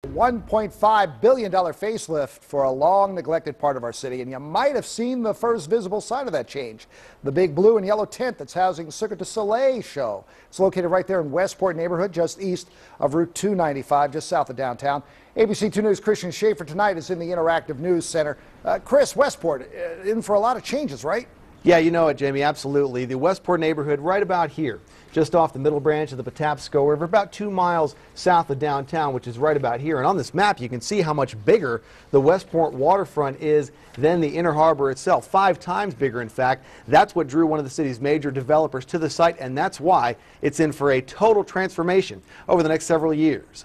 $1.5 billion facelift for a long neglected part of our city, and you might have seen the first visible sign of that change. The big blue and yellow tent that's housing Cirque du Soleil show. It's located right there in Westport neighborhood, just east of Route 295, just south of downtown. ABC 2 News' Christian Schaffer tonight is in the Interactive News Center. Chris, Westport, in for a lot of changes, right? Yeah, you know it, Jamie, absolutely. The Westport neighborhood right about here, just off the middle branch of the Patapsco River, about 2 miles south of downtown, which is right about here. And on this map, you can see how much bigger the Westport waterfront is than the Inner Harbor itself. 5 times bigger, in fact. That's what drew one of the city's major developers to the site, and that's why it's in for a total transformation over the next several years.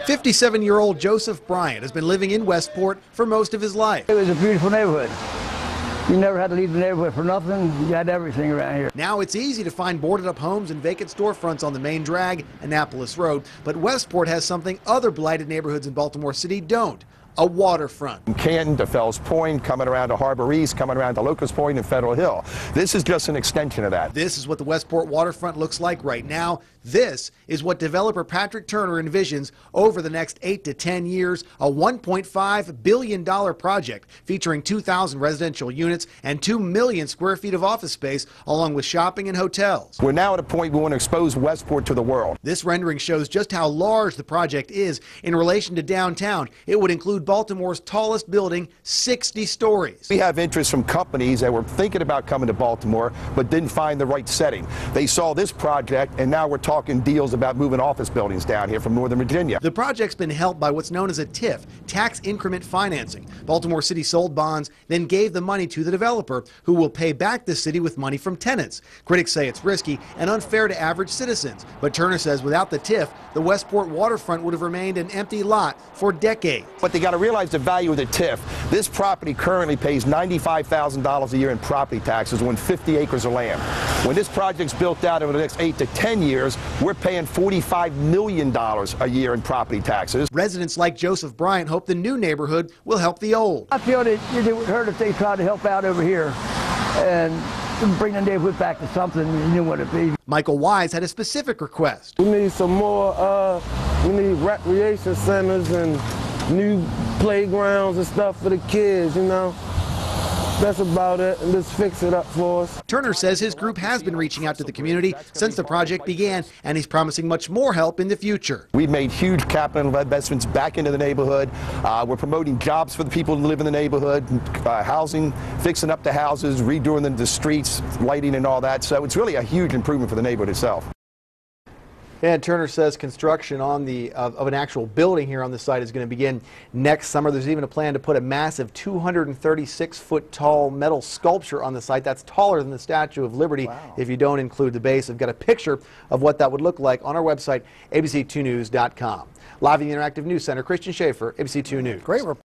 57-year-old Joseph Bryant has been living in Westport for most of his life. It was a beautiful neighborhood. You never had to leave the neighborhood for nothing. You had everything around here. Now it's easy to find boarded-up homes and vacant storefronts on the main drag, Annapolis Road, but Westport has something other blighted neighborhoods in Baltimore City don't. A waterfront. From Canton to Fells Point, coming around to Harbor East, coming around to Locust Point and Federal Hill. This is just an extension of that. This is what the Westport waterfront looks like right now. This is what developer Patrick Turner envisions over the next 8 to 10 years, a $1.5 billion project featuring 2,000 residential units and 2 million square feet of office space, along with shopping and hotels. We're now at a point we want to expose Westport to the world. This rendering shows just how large the project is in relation to downtown. It would include Baltimore's tallest building, 60 stories. We have interest from companies that were thinking about coming to Baltimore but didn't find the right setting. They saw this project, and now we're talking deals about moving office buildings down here from Northern Virginia. The project's been helped by what's known as a TIF, tax increment financing. Baltimore City sold bonds, then gave the money to the developer, who will pay back the city with money from tenants. Critics say it's risky and unfair to average citizens, but Turner says without the TIF, the Westport waterfront would have remained an empty lot for decades. But they got to realize the value of the TIF. This property currently pays $95,000 a year in property taxes on 50 acres of land. When this project's built out over the next 8 to 10 years, we're paying $45 million a year in property taxes. Residents like Joseph Bryant hope the new neighborhood will help the old. I feel that it would hurt if they tried to help out over here and bring the neighborhood back to something you knew what it'd be. Michael Wise had a specific request. We need some more, we need recreation centers and new playgrounds and stuff for the kids, you know. That's about it, and just fix it up for us. Turner says his group has been reaching out to the community since the project began, and he's promising much more help in the future. We've made huge capital investments back into the neighborhood. We're promoting jobs for the people who live in the neighborhood, housing, fixing up the houses, redoing the streets, lighting and all that. So it's really a huge improvement for the neighborhood itself. And Turner says construction on of an actual building here on the site is going to begin next summer. There's even a plan to put a massive 236-foot tall metal sculpture on the site. That's taller than the Statue of Liberty. Wow. If you don't include the base. I've got a picture of what that would look like on our website, abc2news.com. Live in the Interactive News Center, Christian Schaffer, ABC 2 News. Great report.